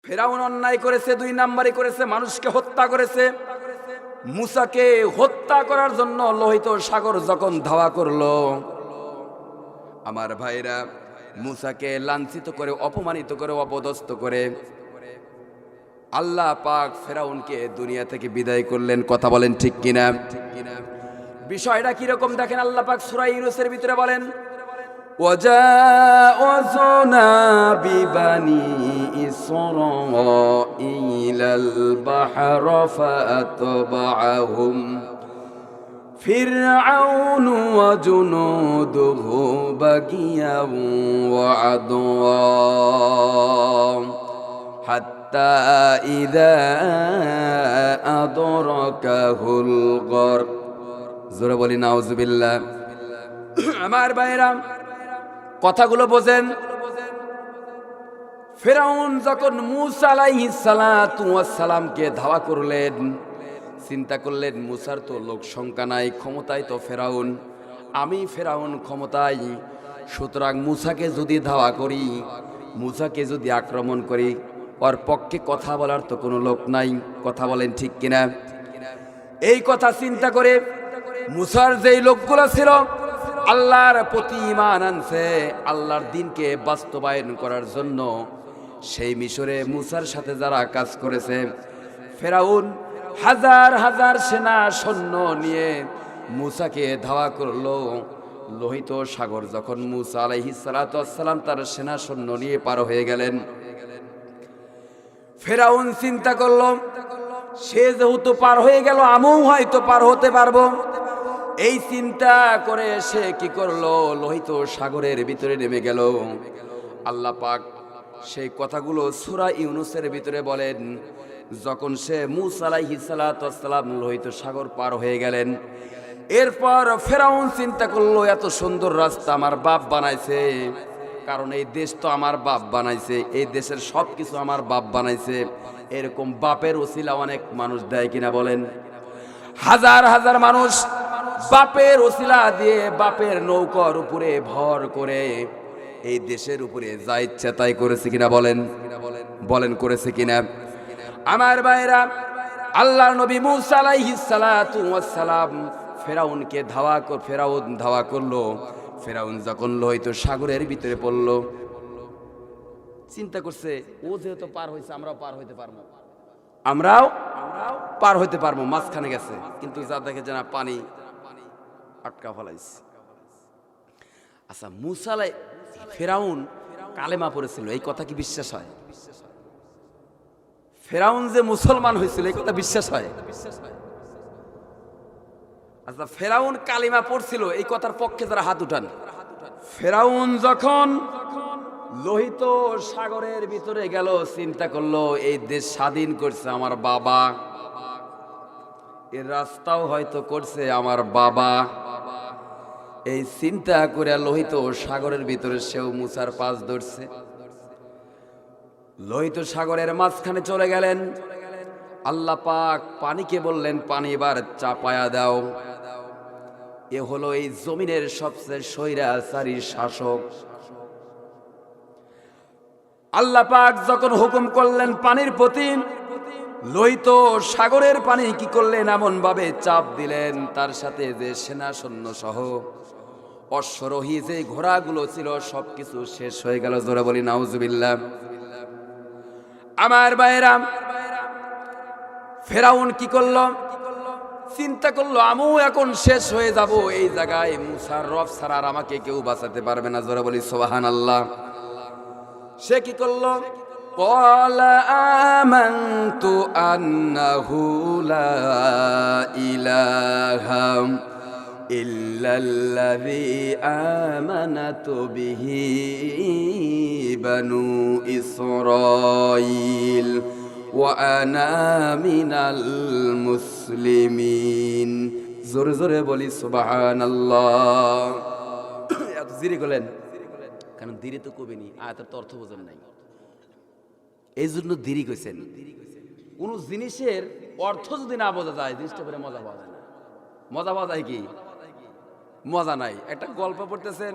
ফেরাউন অন্যায় করেছে, 2 নাম্বারই করেছে, মানুষকে হত্যা করেছে। মূসাকে হত্যা করার জন্য লোহিত সাগর যখন ধাওয়া করলো, আমার ভাইরা, মূসাকে লাঞ্ছিত করে, অপমানিত করে, অপদস্থ করে আল্লাহ পাক ফেরাউনকে দুনিয়া থেকে বিদায় করলেন। কথা বলেন ঠিক কিনা? বিষয়টা কিরকম দেখেন, আল্লাহ পাক সূরা ইউনূসের ভিতরে বলেন, وَجَاوَزْنَا بِبَنِي إِسْرَائِيلَ الْبَحْرَ فَأَتْبَعَهُمْ فِرْعَوْنُ وَجُنُودُهُ بَغْيًا وَعَدْوًا حَتَّى إِذَا أَدْرَكَهُ الْغَرْقُ জোরে বলি নাউজুবিল্লাহ। আমার ভাইরা, কথাগুলো বোঝেন। ফেরাউন যখন মূসা আলাইহিস সালাতু ওয়াস সালামকে ধাওয়া করলেন, চিন্তা করলেন মূসার তো লোক সংখ্যা নাই, ক্ষমতায় তো ফেরাউন, আমি ফেরাউন ক্ষমতায়, সুতরাং মূসাকে যদি ধাওয়া করি, মূসাকে যদি আক্রমণ করি, ওর পক্ষে কথা বলার তো কোনো লোক নাই। কথা বলেন ঠিক কিনা? এই কথা চিন্তা করে মূসার যেই লোকগুলো ছিল আল্লাহর প্রতি ঈমান আনছে, আল্লাহর দিনকে বাস্তবায়ন করার জন্য, সেই মিশরে মূসার সাথে যারা কাজ করেছে, ফেরাউন হাজার হাজার সেনা সৈন্য নিয়ে মূসাকে ধাওয়া করলো। লোহিত সাগর যখন মূসা আলাইহিস সালাতু ওয়াস সালাম তার সেনা সৈন্য নিয়ে পার হয়ে গেলেন, ফেরাউন চিন্তা করলো সে যেহেতু পার হয়ে গেল, আমিও হয়তো পার হতে পারবো। এই চিন্তা করে সে কি করলো, লোহিত সাগরের ভিতরে নেমে গেল। আল্লাহ পাক সেই কথাগুলো সূরা ইউনূসের ভিতরে বলেন, যখন সে মূসা আলাইহিস সালাতু ওয়াস সালাম লোহিত সাগর পার হয়ে গেলেন, এরপর ফেরাউন চিন্তা করলো এত সুন্দর রাস্তা আমার বাপ বানাইছে, কারণ এই দেশ তো আমার বাপ বানাইছে, এই দেশের সব কিছু আমার বাপ বানাইছে। এরকম বাপের ওসিলা অনেক মানুষ দেয় কিনা বলেন? হাজার হাজার মানুষ বাপের ওসিলা দিয়ে, বাপের নৌকার উপরে ভর করে এই দেশের উপরে যা ইচ্ছা তাই করেছে কিনা বলেন? বলেন করেছে কিনা? আমার ভাইরা, আল্লাহর নবী মূসা আলাইহিস সালাতু ওয়াস সালাম ফেরাউনকে ফেরাউন ধাওয়া করলো। ফেরাউন যখন লোহিত সাগরের ভিতরে পড়লো, চিন্তা করছে ও যেহেতু পার হয়েছে, আমরাও পার হইতে পারবো, আমরাও পার হইতে পারবো। মাঝখানে গেছে, কিন্তু যা দেখে যে না, পানি আটকা ফেলাইছে। আচ্ছা, মূসা ফেরাউন কালেমা পড়েছিল, এই কথা কি বিশ্বাস হয়? ফেরাউন যে মুসলমান হয়েছিল এই কথা বিশ্বাস হয়? আচ্ছা, ফেরাউন কালিমা পড়ছিল, এই কথার পক্ষে যারা হাত উঠান। ফেরাউন যখন লোহিত সাগরের ভিতরে গেল, চিন্তা করলো এই দেশ স্বাধীন করছে আমার বাবা, এর রাস্তাও হয়তো করছে আমার বাবা। এই চিন্তা করে লোহিত সাগরের ভিতরে সেও মূসার পাশ ধরছে। লোহিত সাগরের মাঝখানে চলে গেলেন। আল্লাহ পাক পানিকে বললেন, পানি এবার চাপায়া দাও। এ হলো এই জমিনের সবচেয়ে স্বৈরাচারী শাসক। আল্লাহ পাক যখন হুকুম করলেন পানির প্রতি, লোহিত সাগরের পানি কি করলেন, এমন ভাবে চাপ দিলেন, তার সাথে যে সেনা সৈন্য সহ অশ্বরোহী যে ঘোড়াগুলো ছিল সবকিছু শেষ হয়ে গেল। জোরে বলি নাউজুবিল্লাহ। আমার ভাইরা, ফেরাউন কি করলো, চিন্তা করলো আমিও এখন শেষ হয়ে যাব এই জায়গায়, মূসার রব ছাড়া আর আমাকে কেউ বাঁচাতে পারবে না। জোরে বলি সুবহানাল্লাহ। সে কি করলো, ক্বালা আমানতু আন্নাহু লা ইলাহা ইল্লাল্লাযী আমানাতু বিহি বানু ইসরাঈল ওয়া আনা মিনাল মুসলিমিন। জোরে জোরে বলি সুবহানাল্লাহ। এত জিরে গেলেন কারণ ধীরে তো কবিনি, আয়াতের তো অর্থ বোঝেন নাই, এই জন্য দেরি কইছেন। কোন জিনিসের অর্থ যদি না বোঝা যায়, জিনিসটা করে মজা পাওয়া যায় না। মজা পাওয়া যায় কি? মজা নাই। একটা গল্প পড়তেছেন,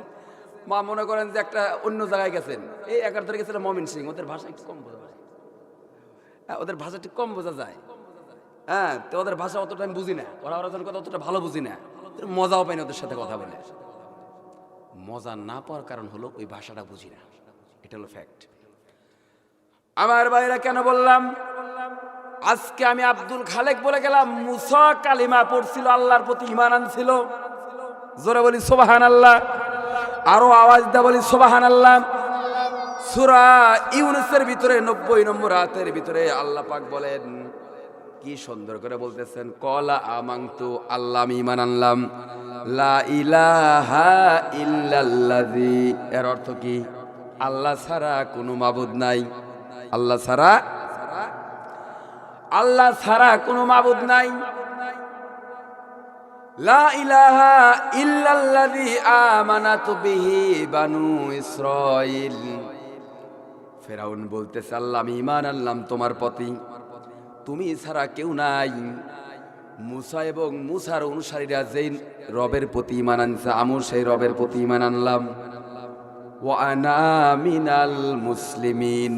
মা মনে করেন যে একটা অন্য জায়গায় গেছেন, এই 11 তারিখে গেছিলেন ময়মনসিংহ, ওদের ভাষা একটু কম বোঝা যায়, ওদের ভাষা ঠিক কম বোঝা যায়। হ্যাঁ, তো ওদের ভাষা অতটা আমি বুঝি না, ওরা ওদের কথা অতটা ভালো বুঝি না, মজাও পাই না ওদের সাথে কথা বলে। মজা না পাওয়ার কারণ হলো ওই ভাষাটা বুঝি না, এটা হলো ফ্যাক্ট। আমার ভাইরা কেন বললাম, আজকে আমি আব্দুল খালেক বলে গেলাম, মুসা কালিমা পড়ছিল, আল্লাহর প্রতি ঈমান আনছিল। জোরে বলি সুবহানাল্লাহ, আরো আওয়াজ দা বলি সুবহানাল্লাহ। সূরা ইউনূসের ভিতরে 90 নম্বর আয়াতের ভিতরে আল্লাহ পাক বলেন, কি সুন্দর করে বলতেছেন, ক্বালা আমানতু, আল্লাহ আমি ঈমান আনলাম, লা ইলাহা ইল্লাল্লাযী, এর অর্থ কি? আল্লাহ ছাড়া কোনো মাবুদ নাই, আল্লাহ ছাড়া কোনো মাবুদ নাই। লা ইলাহা ইল্লাল্লাযী আমানাতু বিহি বানু ইসরাঈল। ফেরাউন বলতেছে, আল্লাহ আমি ঈমান আনলাম তোমার প্রতি, তুমি ছাড়া কেউ নাই। মুসা এবং মুসার অনুসারীরা যেই রবের প্রতি ঈমান আনছে, আমিও সেই রবের প্রতি ঈমান আনলাম। ওয়া আনা মিনাল মুসলিমিন,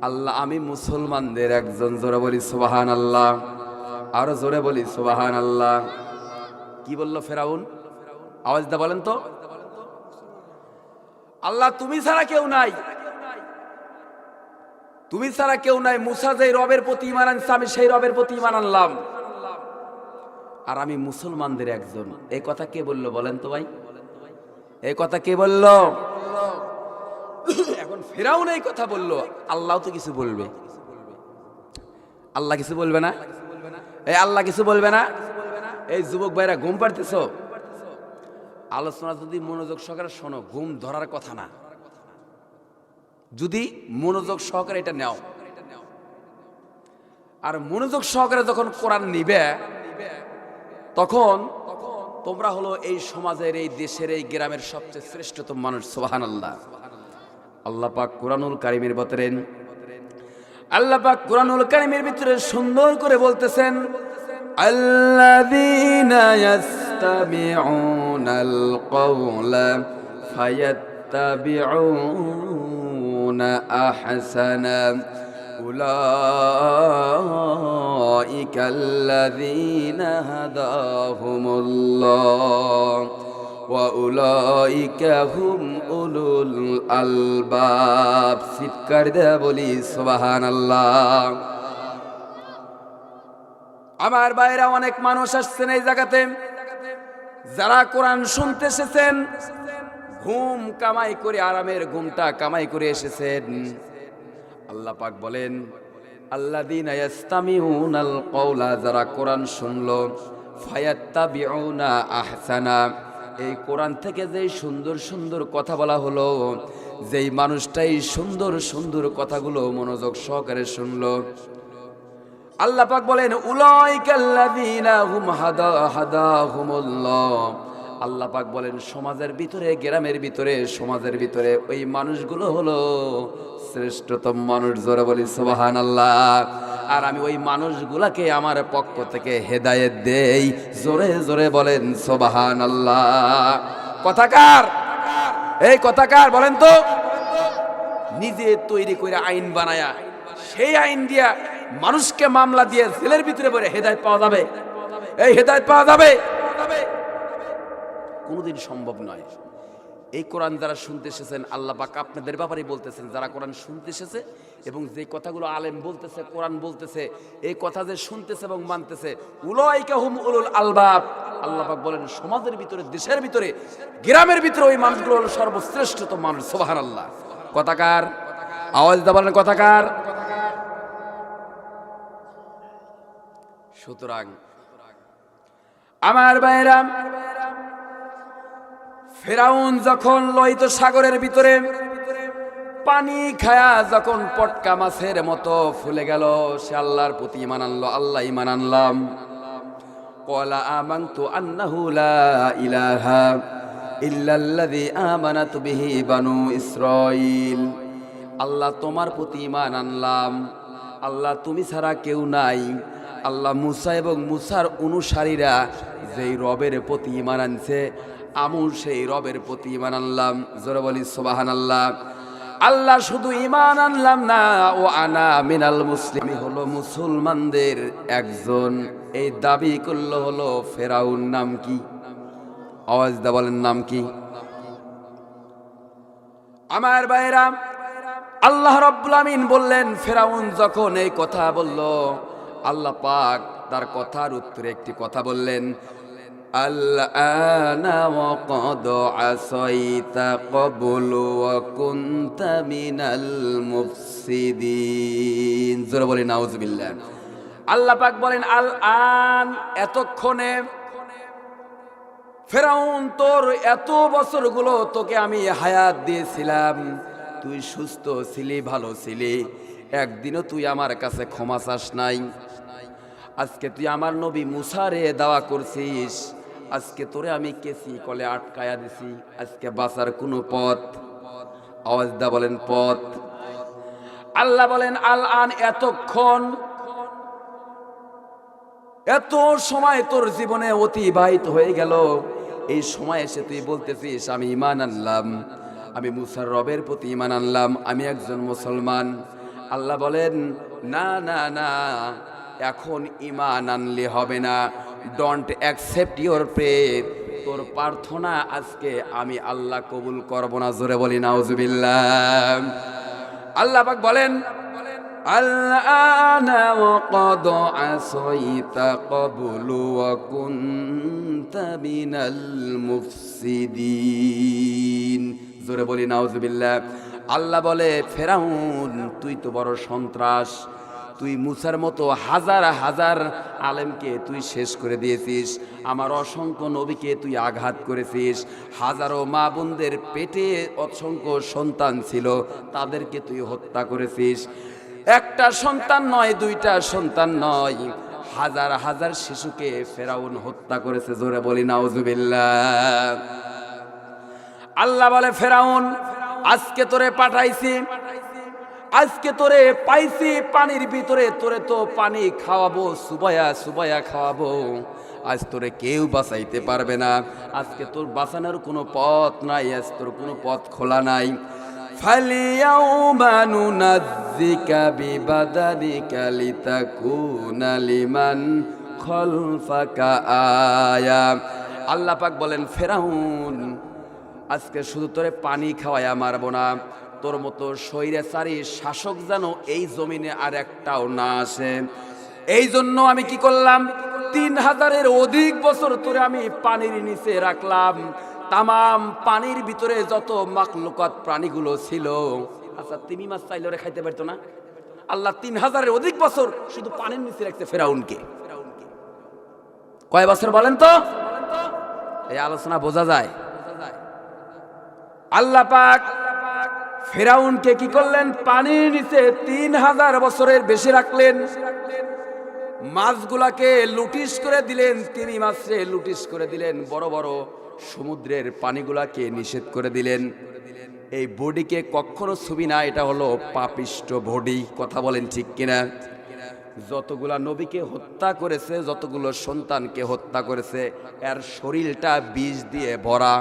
আল্লাহ আমি মুসলমানদের একজন। জোরে বলি সুবহানাল্লাহ, আরো জোরে বলি সুবহানাল্লাহ। কি বলল ফেরাউন? আওয়াজ দা বলেন তো। আল্লাহ তুমি ছাড়া কেউ নাই, তুমি ছাড়া কেউ নাই। মুসা যেই রবের প্রতি ঈমান আনছে, আমি সেই রবের প্রতি ঈমান আনলাম, আর আমি মুসলমানদের একজন। এই কথা কে বলল বলেন তো ভাই? এই কথা কে বলল? এখন ফেরাউন এই কথা বলল, আল্লাহ তো কিছু বলবে? আল্লাহ কিছু বলবে না? এই আল্লাহ কিছু বলবে না? এই যুবক ভাইরা ঘুম পাড়তেছ, আলোচনা যদি মনোযোগ সহকারে শোনো, ঘুম ধরার কথা না, যদি মনোযোগ সহকারে এটা নাও। আর মনোযোগ সহকারে যখন কোরআন নিবে, তখন তোমরা হলো এই সমাজের, এই দেশের, এই গ্রামের সবচেয়ে শ্রেষ্ঠতম মানুষ। সুবহানাল্লাহ। আল্লাহ পাক কুরআনুল কারীমের ভিতরে, আল্লাহ পাক কুরআনুল কারীমের ভিতরে সুন্দর করে বলতেছেন, আল্লাযীনা ইয়াস্তামিউনাল কওলা ফায়াত্তাবিউনা আহসানা উলাইকাল্লাযীনা হাদাহুমুল্লাহ ওয়া উলাইকা হুম উলুল আলবাব। চিৎকার দিয়ে বলি সুবহানাল্লাহ। আমার বাইরে অনেক মানুষ আসছেন এই জায়গাতে, যারা কোরআন শুনতে এসেছেন, ঘুম কামাই করে, আরামের ঘুমটা কামাই করে এসেছেন। আল্লাহ পাক বলেন, আল্লাযীনা ইয়াস্তামিউনাল কওলা, যারা কোরআন শুনলো, ফায়াত্তাবিউনা আহসানা, এই কোরআন থেকে যেই সুন্দর সুন্দর কথা বলা হলো, যেই মানুষটাই সুন্দর সুন্দর কথাগুলো মনোযোগ সহকারে শুনলো, আল্লাহ পাক বলেন, উলাইকাল্লাযীনা হুম হাদাহুমুল্লাহ। আল্লাহ পাক বলেন, সমাজের ভিতরে, গ্রামের ভিতরে, সমাজের ভিতরে ওই মানুষগুলো হলো শ্রেষ্ঠতম মানুষ। জোরে বলি সুবহানাল্লাহ। আর আমি ওই মানুষগুলাকে আমার পক্ষ থেকে হেদায়েত দেই। জোরে জোরে বলেন সুবহানাল্লাহ। কথাকার, এই কথাকার বলেন তো। নিজে তৈরি করে আইন বানায়া, সেই আইন দিয়া মানুষকে মামলা দিয়ে জেলের ভিতরে পড়ে হেদায়েত পাওয়া যাবে? এই হেদায়েত পাওয়া যাবে? কোনোদিন সম্ভব নয়। এই কোরআন যারা শুনতে এসেছেন, আল্লাহ পাক আপনাদের ব্যাপারে বলতেছেন, যারা কোরআন শুনতে এসেছে এবং যে কথাগুলো আলেম বলতেছে, কোরআন বলতেছে, এই কথা যে শুনতেছে এবং মানতেছে, উলাইকা হুম উলুল আলবাব। আল্লাহ পাক বলেন, সমাজের ভিতরে, দেশের ভিতরে, গ্রামের ভিতরে ওই মানুষগুলো হলো সর্বশ্রেষ্ঠতম মানুষ। সুবহানাল্লাহ। কথাকার, আওয়াজ দা বলেন কথাকার। সুতরাং আমার ভাইরা, ফেরাউন যখন লোহিত সাগরের ভিতরে পানি খায়া যখন পটকা মাছের মতো ফুলে গেল, সে আল্লাহর প্রতি ঈমান আনলো, আল্লাহ ঈমান আনলাম। ক্বালা আমানতু আন্নাহু লা ইলাহা ইল্লাল্লাযী আমানাতু বিহি বানু ইসরাঈল। আল্লাহ তোমার প্রতি ঈমান আনলাম, আল্লাহ তুমি ছাড়া কেউ নাই। আল্লাহ মুসা এবং মুসার অনুসারীরা যেই রবের প্রতি ঈমান আনছে, আমিও সেই রবের প্রতি ঈমান আনলাম। জোরে বলি সুবহানাল্লাহ। আল্লাহ শুধু ঈমান আনলাম না, ও আনা মিনাল মুসলিম, আমি হলো মুসলমানদের একজন, এই দাবি করলো হলো ফেরাউন। নাম কি? আওয়াজ দা বলেন, নাম কি? আমার ভাইরা, আল্লাহ রাব্বুল আমিন বললেন, ফেরাউন যখন এই কথা বলল, আল্লাহ পাক তার কথার উত্তরে একটি কথা বললেন, আল-আনা ওয়া ক্বাদ আসাইতা ক্বাবলু ওয়া কুনতা মিনাল মুফসিদিন। জোরে বলি নাউজুবিল্লাহ। আল্লাহ পাক বলেন, আল-আন, এতক্ষণে ফেরাউন, তোর এত বছরগুলো তোকে আমি হায়াত দিয়েছিলাম, তুই সুস্থ ছিলি, ভালো ছিলি, একদিনও তুই আমার কাছে ক্ষমা চাস নাই। আজকে তুই আমার নবী মুসারে দাওয়া করছিস, আজকে তোরে আমি কেসি কলে আটকায়া দিছি, আজকে বাঁচার কোনো পথ? আওয়াজ দা বলেন, পথ? আল্লাহ বলেন, আল আন, এতক্ষণ, এত সময় তোর জীবনে অতিবাহিত হয়ে গেল, এই সময় এসে তুই বলতেছিস আমি ঈমান আনলাম, আমি মুসার রবের প্রতি ঈমান আনলাম, আমি একজন মুসলমান। আল্লাহ বলেন, না না না, এখন ঈমান আনলে হবে না, ডোন্ট অ্যাকসেপ্ট ইওর প্রেয়ার, তোর প্রার্থনা আজকে আমি আল্লাহ কবুল করব না। জোরে বলি নাউজুবিল্লাহ। আল্লাহ পাক বলেন, আল-আনা ওয়া ক্বাদ আসাইতা ক্বাবলু ওয়া কুনতা মিনাল মুফসিদিন। জোরে বলি নাউজুবিল্লাহ। আল্লাহ বলে, ফেরাউন তুই তো বড় সন্ত্রাস, তুই মুসার মতো হাজার হাজার আলেমকে তুই শেষ করে দিয়েছিস, আমার অসংখ্য নবীকে তুই আঘাত করেছিস, হাজারো মা বোনদের পেটে অসংখ্য সন্তান ছিল, তাদেরকে তুই হত্যা করেছিস। একটা সন্তান নয়, দুইটা সন্তান নয়, হাজার হাজার শিশুকে ফেরাউন হত্যা করেছে। জোরে বলি নাউজুবিল্লাহ। আল্লাহ বলে, ফেরাউন আজকে তোরে পাঠাইছি, আজকে তোরে পাইছি পানির ভিতরে, তোরে তো পানি খাওয়াবো, সুবায়া সুবায়া খাওয়াবো, আজ তোরে কেউ বাঁচাইতে পারবে না, আজকে তোর বাঁচানোর কোনো পথ নাই, আজ তোর কোনো পথ খোলা নাই। ফালিয়াউমা নুনাজ্জিকা বিবাদানিকা লিতাকুনা লিমান খালফাকা আয়া। আল্লাহ পাক বলেন, ফেরাউন আজকে শুধু তোরে পানি খাওয়ায়া মারবো না, তোর মতো স্বৈরাচারী শাসক যেন এই জমিনে আর একটাও না আসে। এই জন্য আমি কি করলাম, 3000-এর অধিক বছর তোরে আমি পানির নিচে রাখলাম, তামাম পানির ভিতরে যত মাখলুকাত প্রাণীগুলো ছিল, আচ্ছা তিমি মাছ চাইলে ওরা খাইতে পারতো না? আল্লাহ 3000-এর অধিক বছর শুধু পানির নিচে রাখছে ফেরাউনকে। কয় বছর বলেন তো? এই আলোচনা বোঝা যায়। আল্লাহ পাক ফেরাউনকে কি করলেন, পানির নিচে 3000 বছরের বেশি রাখলেন, মাছগুলাকে লুটিস করে দিলেন, তিমি মাছে লুটিস করে দিলেন, বড় বড় সমুদ্রের পানিগুলাকে নিষেধ করে দিলেন। এই বডিকে কখনো ছবি না, এটা হলো পাপিষ্ট বডি। কথা বলেন ঠিক কিনা? যতগুলা নবীকে হত্যা করেছে, যতগুলো সন্তানকে হত্যা করেছে, এর শরীরটা বিষ দিয়ে ভরা।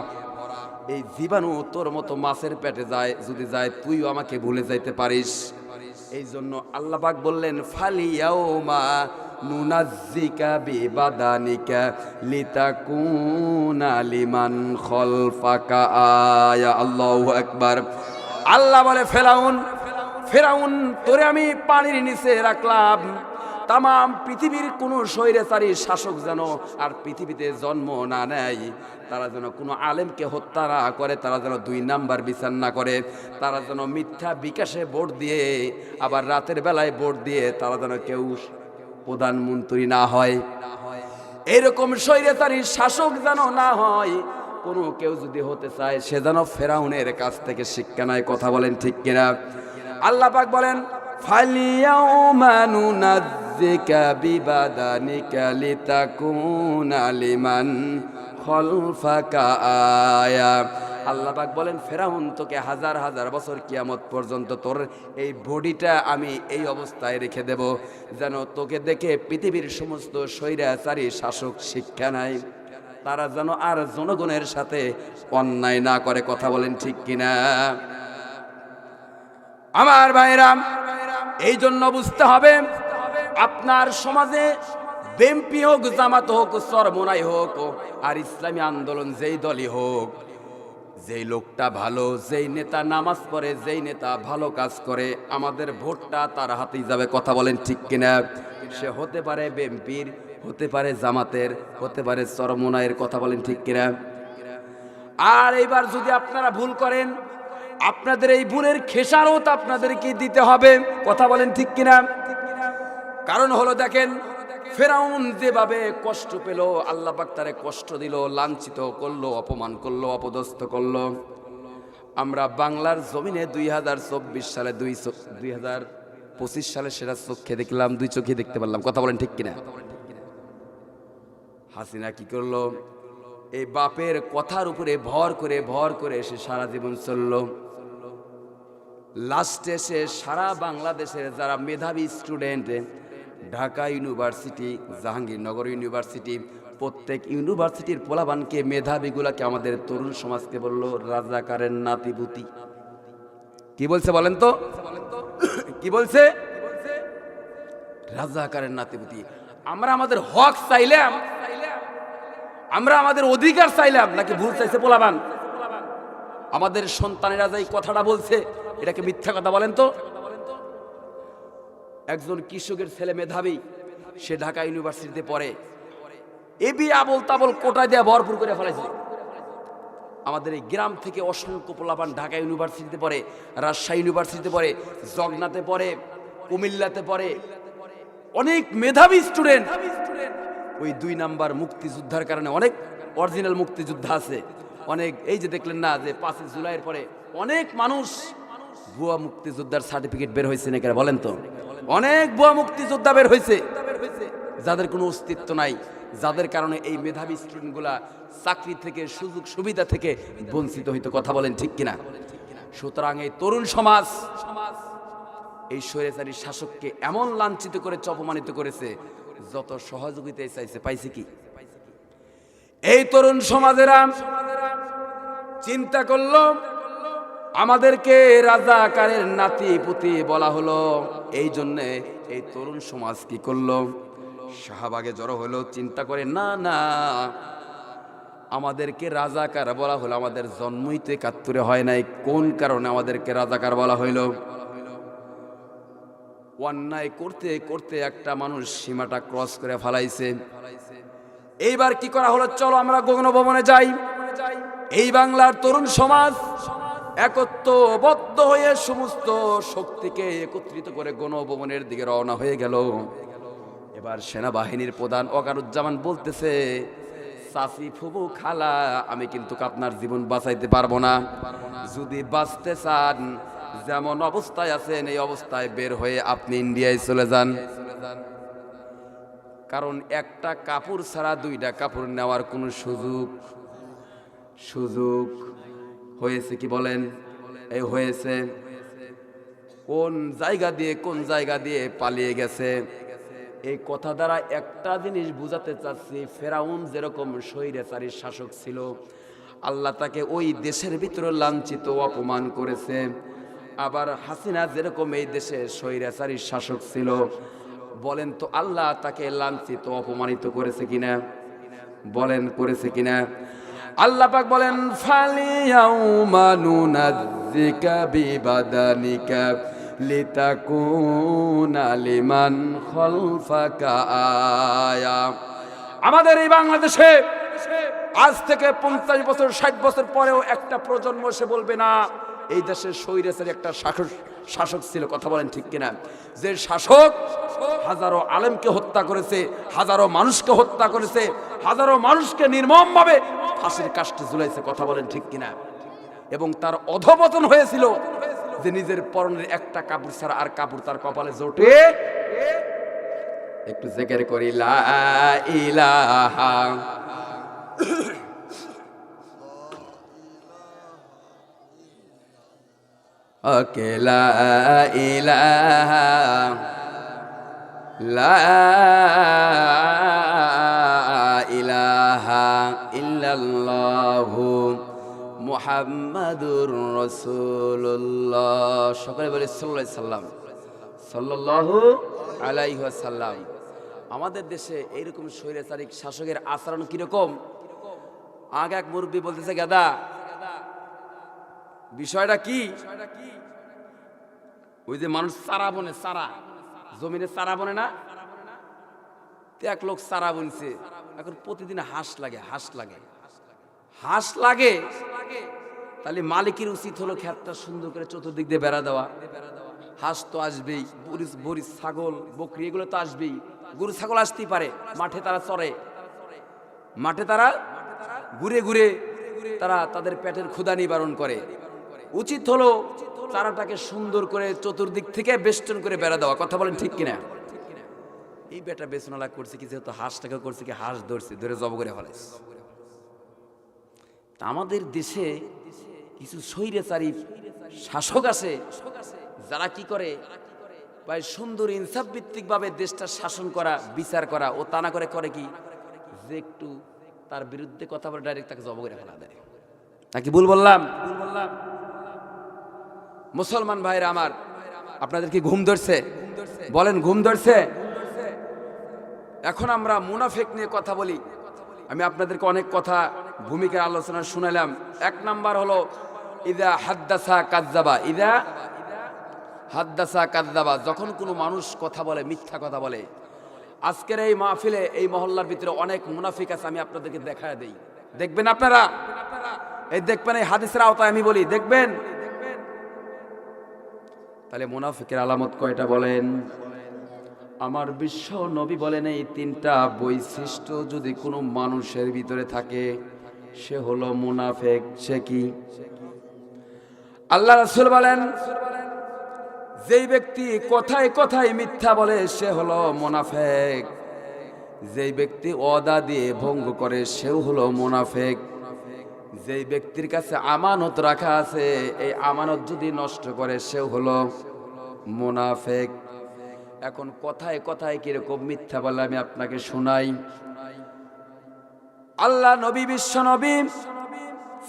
এই জীবাণু তোর মতো মাছের পেটে যায়, যদি যায় তুইও আমাকে ভুলে যাইতে পারিস। এই জন্য আল্লাহ পাক বললেন, ফালিয়াউমা নুনাজ্জিকা বিবাদানিকা লিতাকুনা লিমান খালফাকা আয়া। আল্লাহু আকবার। আল্লাহ বলে, ফেরাউন তোরে আমি পানির নিচে রাখলাম, তামাম পৃথিবীর কোনো স্বৈরাচারী শাসক যেন আর পৃথিবীতে জন্ম না নেয়, তারা যেন কোনো আলেমকে হত্যা না করে, তারা যেন 2 নাম্বার বিচার না করে, তারা যেন মিথ্যা বিকাশে ভোট দিয়ে, আবার রাতের বেলায় ভোট দিয়ে তারা যেন কেউ প্রধানমন্ত্রী না হয়, এরকম স্বৈরাচারী শাসক যেন না হয়। কোনো কেউ যদি হতে চায়, সে যেন ফেরাউনের কাছ থেকে শিক্ষা নেয়। কথা বলেন ঠিক কিনা? আল্লাহ পাক বলেন, ফালিয়াউমা নুনাজ্জিকা বিবাদানিকা লিতাকুনা লিমান খালফাকা আয়া। আল্লাহ পাক বলেন, ফেরাউন তোকে হাজার হাজার বছর কিয়ামত পর্যন্ত তোর এই বডিটা আমি এই অবস্থায় রেখে দেব, যেন তোকে দেখে পৃথিবীর সমস্ত স্বৈরাচারী শাসক শিক্ষা নেয়, তারা যেন আর জনগণের সাথে অন্যায় না করে। কথা বলেন ঠিক কিনা? আমার ভাইরা, এই জন্য বুঝতে হবে, আপনার সমাজে বিএনপি হোক, জামাত হোক, চরমোনাই হোক, আর ইসলামী আন্দোলন যেই দলই হোক, যেই লোকটা ভালো, যেই নেতা নামাজ পড়ে, যেই নেতা ভালো কাজ করে, আমাদের ভোটটা তার হাতেই যাবে। কথা বলেন ঠিক কিনা? সে হতে পারে বিএনপির, হতে পারে জামাতের, হতে পারে চরমোনাইয়ের। কথা বলেন ঠিক কিনা? আর এইবার যদি আপনারা ভুল করেন, আপনাদের এই ভুলের খেসারত আপনাদেরকে দিতে হবে। কথা বলেন ঠিক কিনা? কারণ হলো, দেখেন, ফেরাউন যেভাবে কষ্ট পেল, আল্লাহ পাক তারে কষ্ট দিল, লাঞ্ছিত করলো, অপমান করলো, অপদস্থ করলো। আমরা বাংলার জমিনে 2024 সালে 2025 সালে সেটা চোখে দেখলাম, 2 চোখে দেখতে পারলাম। কথা বলেন ঠিক কিনা? হাসিনা কি করলো? এই বাপের কথার উপরে ভর করে সে সারা জীবন চলল। লাস্টে সে সারা বাংলাদেশের যারা মেধাবী student, Dhaka university, Jahangirnagar university, প্রত্যেক ইউনিভার্সিটির পোলাবানকে, মেধাবীগুলাকে, আমাদের তরুণ সমাজকে বলল রাজাকারের নাতিপুতি। কি বলছে বলেন তো? কি বলছে? রাজাকারের নাতিপুতি। আমরা আমাদের হক চাইলাম, আমরা আমাদের অধিকার চাইলাম, নাকি ভুল চাইছে পোলাবান? আমাদের সন্তানেরা যে কথাটা বলছে, এটাকে মিথ্যা কথা বলেন তো? একজন কৃষকের ছেলে মেধাবী, সে ঢাকা ইউনিভার্সিটিতে পড়ে, এবি আবল তাবল কোটায় দেয়া ভরপুর করে ফেলেছে। আমাদের এই গ্রাম থেকে অসংখ্য পোলাপান ঢাকা ইউনিভার্সিটিতে পড়ে, রাজশাহী ইউনিভার্সিটিতে পড়ে, জগন্নাথে পড়ে, কুমিল্লাতে পড়ে, অনেক মেধাবী স্টুডেন্ট। ওই 2 নাম্বার মুক্তিযোদ্ধার কারণে অনেক অরিজিনাল মুক্তিযোদ্ধা আছে, অনেক। এই যে দেখলেন না, যে 5 জুলাইয়ের পরে অনেক মানুষ ভুয়া মুক্তিযোদ্ধার সার্টিফিকেট বের হয়েছে নাকি বলেন তো? অনেক ভুয়া মুক্তিযোদ্ধা বের হয়েছে, যাদের কোনো অস্তিত্ব নাই, যাদের কারণে এই মেধাবী স্টুডেন্টগুলা চাকরি থেকে, সুযোগ সুবিধা থেকে বঞ্চিত হইতো। কথা বলেন ঠিক কিনা? সুতরাং এই তরুণ সমাজ এই স্বৈরাচারী শাসককে এমন লাঞ্ছিত করে, অপমানিত করেছে, যত সহযোগিতা চাইছে পাইছে কি? এই তরুণ সমাজেরা চিন্তা করলো, আমাদেরকে রাজাকারের নাতিপুতি বলা হলো। এই জন্যে এই তরুণ সমাজ কি করলো? শাহবাগে জড়ো হলো, চিন্তা করে, না না, আমাদেরকে রাজাকার বলা হলো, আমাদের জন্মই তো 71 হয় নাই, কোন কারণে আমাদেরকে রাজাকার বলা হইলো? অন্যায় করতে করতে একটা মানুষ সীমাটা ক্রস করে ফেলাইছে। এইবার কি করা হলো? চলো আমরা গগনভবনে যাই। এই বাংলার তরুণ সমাজ একত্রবদ্ধ হয়ে সমস্ত শক্তিকে একত্রিত করে গণভবনের দিকে রওনা হয়ে গেল। এবার সেনাবাহিনীর প্রধান ওয়াকারুজ্জামান বলতেছে, চাচি, ফুবু, খালা, আমি কিন্তু আপনার জীবন বাঁচাইতে পারবো না। যদি বাঁচতে চান, যেমন অবস্থায় আছেন এই অবস্থায় বের হয়ে আপনি ইন্ডিয়ায় চলে যান। কারণ একটা কাপড় ছাড়া 2টা কাপড় নেওয়ার কোনো সুযোগ হয়েছে কি বলেন? এই হয়েছে। কোন জায়গা দিয়ে পালিয়ে গেছে? এই কথা দ্বারা একটা জিনিস বুঝাতে চাচ্ছি, ফেরাউন যেরকম স্বৈরাচারী শাসক ছিল, আল্লাহ তাকে ওই দেশের ভিতরে লাঞ্ছিত, অপমান করেছে। আবার হাসিনা যেরকম এই দেশে স্বৈরাচারী শাসক ছিল, বলেন তো আল্লাহ তাকে লাঞ্ছিত, অপমানিত করেছে কিনা? বলেন, করেছে কিনা? আল্লাহ পাক বলেন, ফালিয়াউমা নুনাজ্জিকা বিবাদানিকা লিতাকুনা লিমান খালফাকা আয়া। আমাদের এই বাংলাদেশে আজ থেকে 50 বছর, 60 বছর পরেও একটা প্রজন্ম সে বলবে না এই দেশের স্বৈরাচারী একটা শাসক ছিল। কথা বলেন ঠিক কিনা? যে শাসক হাজারো আলেমকে হত্যা করেছে, হাজারো মানুষকে হত্যা করেছে, হাজারো মানুষকে নির্মমভাবে ফাঁসির কাস্টে ঝুলাইছে। কথা বলেন ঠিক কিনা? এবং তার অধঃপতন হয়েছিল যে নিজের পরনের একটা কাপড় ছাড়া আর কাপড় তার কপালে জোটে। একটু জিকির করি, লা ইলাহা লা ইলাহা লা ইলাহা ইল্লাল্লাহু মুহাম্মাদুর রাসূলুল্লাহ। সকলে বলে সাল্লাল্লাহু আলাইহি সাল্লাম, সাল্লাল্লাহু আলাইহি ওয়াসাল্লাম। আমাদের দেশে এইরকম স্বৈরাচারিক শাসকের আচরণ কিরকম? আগে এক মুরব্বী বলতেছে, গাদা বিষয়টা কি? ওই যে মানুষ চারা বনে, চারা জমিনে চারা বনে না, এক লোক চারা বুনছে, এখন প্রতিদিন হাঁস লাগে, হাঁস লাগে, হাঁস লাগে। তাহলে মালিকের উচিত হলো ক্ষেতটা সুন্দর করে চতুর্দিক দিয়ে বেড়া দেওয়া। হাঁস তো আসবেই, বরিশ ছাগল বকরি এগুলো তো আসবেই, গরু ছাগল আসতেই পারে। মাঠে তারা চরে, মাঠে তারা ঘুরে ঘুরে তারা তাদের পেটের ক্ষুধা নিবারণ করে। উচিত হলো চারাটাকে সুন্দর করে চতুর্দিক থেকে বেষ্টন করে বেড়া দেওয়া। কথা বলেন ঠিক কিনা? এই বেটা বেচনালা করছে কি, যেহেতু হাঁসটাকে করছে কি, হাঁস ধরছে, ধরে জব করে ফেলাইছে। আমাদের দেশে কিছু স্বৈরাচারী শাসক আছে যারা কি করে, ভাই সুন্দর ইনসাফ ভিত্তিক ভাবে দেশটা শাসন করা, বিচার করা, ও তা না করে করে কি, যে একটু তার বিরুদ্ধে কথা বলে ডাইরেক্ট তাকে জব করে ফেলা দেয়। নাকি ভুল বললাম? মুসলমান ভাইরা আমার, আপনাদের কি ঘুম ধরছে? বলেন ঘুম ধরছে? এখন আমরা মুনাফিক নিয়ে কথা বলি। আমি আপনাদেরকে অনেক কথা ভূমিকার আলোচনা শুনালাম। এক নাম্বার হলো ইদা হাদ্দাসা কাযযাবা, ইদা হাদ্দাসা কাযযাবা, যখন কোনো মানুষ কথা বলে, মিথ্যা কথা বলে। আজকের এই মাহফিলে, এই মহল্লার ভিতরে অনেক মুনাফিক আছে, আমি আপনাদেরকে দেখায় দেই। দেখবেন আপনারা, এই দেখবেন, এই হাদিসের আওতায় আমি বলি, দেখবেন। তাহলে মুনাফিকের আলামত কয়টা বলেন? আমার বিশ্ব নবী বলেন এই তিনটা বৈশিষ্ট্য যদি কোনো মানুষের ভিতরে থাকে, সে হলো মুনাফিক। সে কি? আল্লাহ রাসূল বলেন, যেই ব্যক্তি কথায় কথায় মিথ্যা বলে সে হলো মুনাফিক। যেই ব্যক্তি ওয়াদা দিয়ে ভঙ্গ করে সেও হলো মুনাফিক। যেই ব্যক্তির কাছে আমানত রাখা আছে, এই আমানত যদি নষ্ট করে সেও হলো মুনাফিক। এখন কথায় কথায় কিরকম মিথ্যা বলে আমি আপনাকে শোনাই। আল্লাহ নবী, বিশ্ব নবী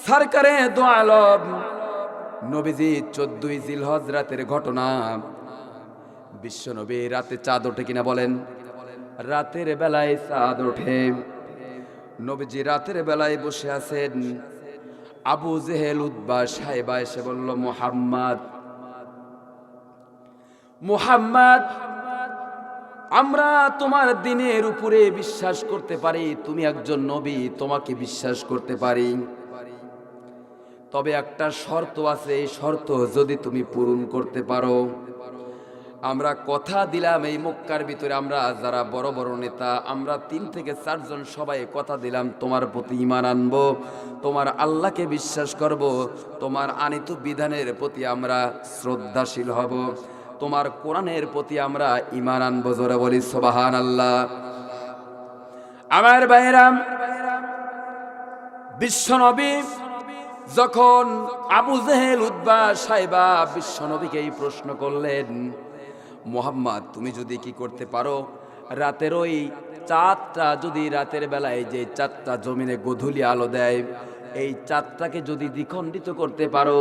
সরকারে দো আলম নবীজি 14 জিলহজ রাতের ঘটনা। বিশ্ব নবী রাতে চাঁদ ওঠে কিনা বলেন? রাতের বেলায় চাঁদ ওঠে। নবীজি রাতের বেলায় বসে আছেন। আবু জেহেল, উতবা, সাইবা এসে বলল, মুহাম্মদ, মুহাম্মদ, আমরা তোমার দিনের উপরে বিশ্বাস করতে পারি, তুমি একজন নবী, তোমাকে বিশ্বাস করতে পারি। তবে একটা শর্ত আছে, এই শর্ত যদি তুমি পূরণ করতে পারো, আমরা কথা দিলাম এই মক্কার ভিতরে আমরা যারা বড় বড় নেতা, আমরা 3 থেকে 4 জন সবাই কথা দিলাম তোমার প্রতি ঈমান আনবো, তোমার আল্লাহকে বিশ্বাস করব, তোমার আনিত বিধানের প্রতি আমরা শ্রদ্ধাশীল হব, তোমার কোরআনের প্রতি আমরা ঈমান আনবো। জোরে বলি সুবহানাল্লাহ। আমার ভাইরা, বিশ্বনবী যখন আবু জেহেল, উতবা, সাইবা বিশ্বনবীকে এই প্রশ্ন করলেন, মুহাম্মদ তুমি যদি কি করতে পারো, রাতের ওই চাঁদটা যদি রাতের বেলায় যে চাঁদটা জমিনে গোধূলি আলো দেয়, এই চাঁদটাকে যদি দ্বিখণ্ডিত করতে পারো,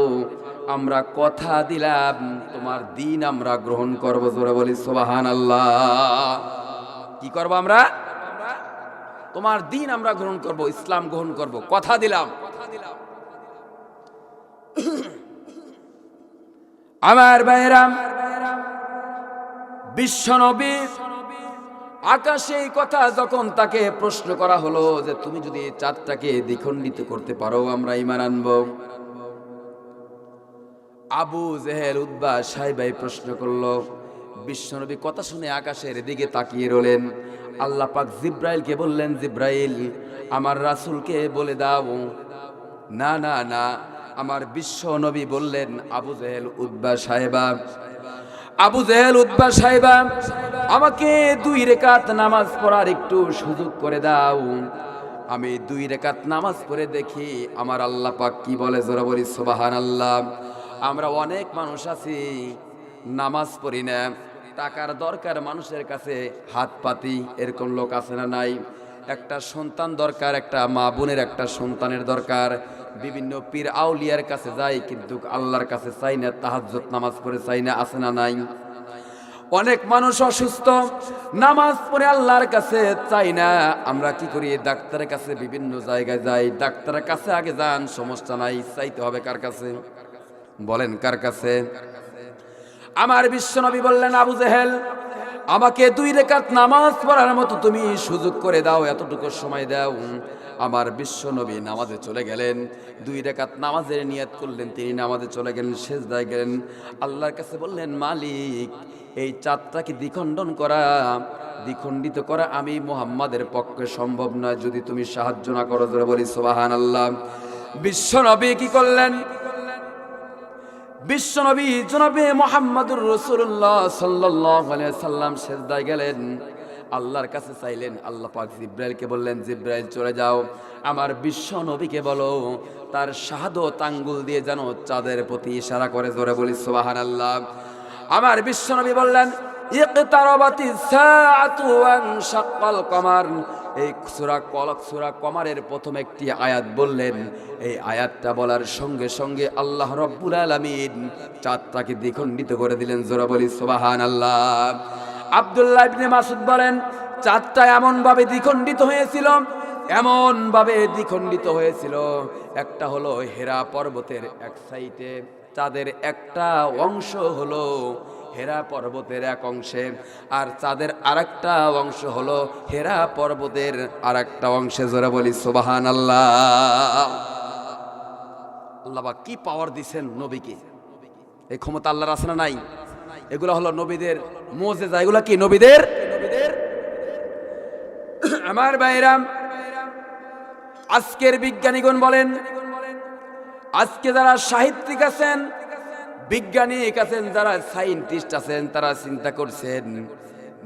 আমরা কথা দিলাম তোমার দিন আমরা গ্রহণ করব। জোরে বলি সুবহানাল্লাহ। কি করব আমরা? তোমার দিন আমরা গ্রহণ করব, ইসলাম গ্রহণ করব, কথা দিলাম। আমার ভাইরা, বিশ্বনবী আকাশে এই কথা যখন তাকে প্রশ্ন করা হলো যে তুমি যদি এই চাঁদটাকে দ্বিখণ্ডিত করতে পারো আমরা ঈমান আনব, আবু জেহেল, উতবা, সাইবাই প্রশ্ন করলো। বিশ্বনবী কথা শুনে আকাশের দিকে তাকিয়ে রইলেন। আল্লাহ পাক জিব্রাইলকে বললেন, জিব্রাইল আমার রাসূলকে বলে দাও। না না না, আমার বিশ্ব নবী বললেন, আবু জেহেল, উতবা, সাইবা, আবু জেহেল, উতবা, সাইবা আমাকে 2 রাকাত নামাজ পড়ার একটু সুযোগ করে দাও, আমি 2 রাকাত নামাজ পড়ে দেখি আমার আল্লাহ পাক কি বলে। জোরে বলি সুবহানাল্লাহ। আমরা অনেক মানুষ আছি নামাজ পড়ি না, টাকার দরকার মানুষের কাছে হাত পাতি, এরকম লোক আছে না নাই? একটা সন্তান দরকার, একটা মা বোনের একটা সন্তানের দরকার। বিভিন্ন পীর আউলিয়ার কাছে যাই, কিন্তু আল্লাহর কাছে চাই না, তাহাজ্জুদ নামাজ পড়ে চাই না, আছে না নাই? অনেক মানুষ অসুস্থ, নামাজ পড়ে আল্লাহর কাছে চাই না। আমরা কি করি? ডাক্তারের কাছে বিভিন্ন জায়গায় যাই, ডাক্তারের কাছে আগে যান, সমস্যা নাই, চাইতে হবে কার কাছে? বলেন কার কাছে? আমার বিশ্বনবী বললেন, আবু জেহেল, আমাকে 2 রাকাত নামাজ পড়ার মতো তুমি সুযোগ করে দাও, এতটুকু সময় দাও। আমার বিশ্বনবী নামাজে চলে গেলেন, 2 রাকাত নামাজের নিয়ত করলেন, তিনি নামাজে চলে গেলেন, সেজদায় গেলেন, আল্লাহর কাছে বললেন, মালিক, এই চাঁদটাকে দ্বিখণ্ডিত করা আমি মুহাম্মাদের পক্ষে সম্ভব নয়, যদি তুমি সাহায্য না করো। জোরে বলি সুবহানাল্লাহ। বিশ্বনবী কি করলেন? বিশ্বনবী জনাবে মুহাম্মদুর রাসূলুল্লাহ সাল্লাল্লাহু আলাইহি সাল্লাম সিজদায় গেলেন, আল্লাহর কাছে চাইলেন। আল্লাহ পাক জিবরাইলকে বললেন, জিবরাইল চলে যাও, আমার বিশ্বনবীকে বলো তার শাহাদত আঙ্গুল দিয়ে যেন চাঁদের প্রতি ইশারা করে। জোরে বলি সুবহানাল্লাহ। আমার বিশ্বনবী বললেন, ইকতারাবাতিস সাআতু ওয়ানশাক্কাল কমার। এই সূরা কমারের প্রথম একটি আয়াত বললেন, এই আয়াতটা বলার সঙ্গে সঙ্গে আল্লাহ রাব্বুল আলামিন চাঁদটাকে দ্বিখণ্ডিত করে দিলেন। জোরে বলি সুবহানাল্লাহ। আব্দুল্লাহ ইবনে মাসউদ বলেন, চাঁদটা এমন ভাবে দ্বিখণ্ডিত হয়েছিল, একটা হলো হেরা পর্বতের এক সাইডে, চাঁদের একটা অংশ হলো হেরা পর্বতের এক অংশে, আর চাঁদের আরেকটা অংশ হলো হেরা পর্বতের আরেকটা অংশে। জোরে বলি সুবহানাল্লাহ। আল্লাহ পাক কি পাওয়ার দিবেন নবীকে, এই ক্ষমতা আল্লাহর আছে না নাই? এগুলো হলো নবীদের মুজিজা, এগুলো কি নবীদের। আমার ভাইরা, আজকের বিজ্ঞানীগণ বলেন, আজকে যারা সাহিত্যিক আছেন, বিজ্ঞানিক আছেন, যারা সায়েন্টিস্ট আছেন, তারা চিন্তা করছেন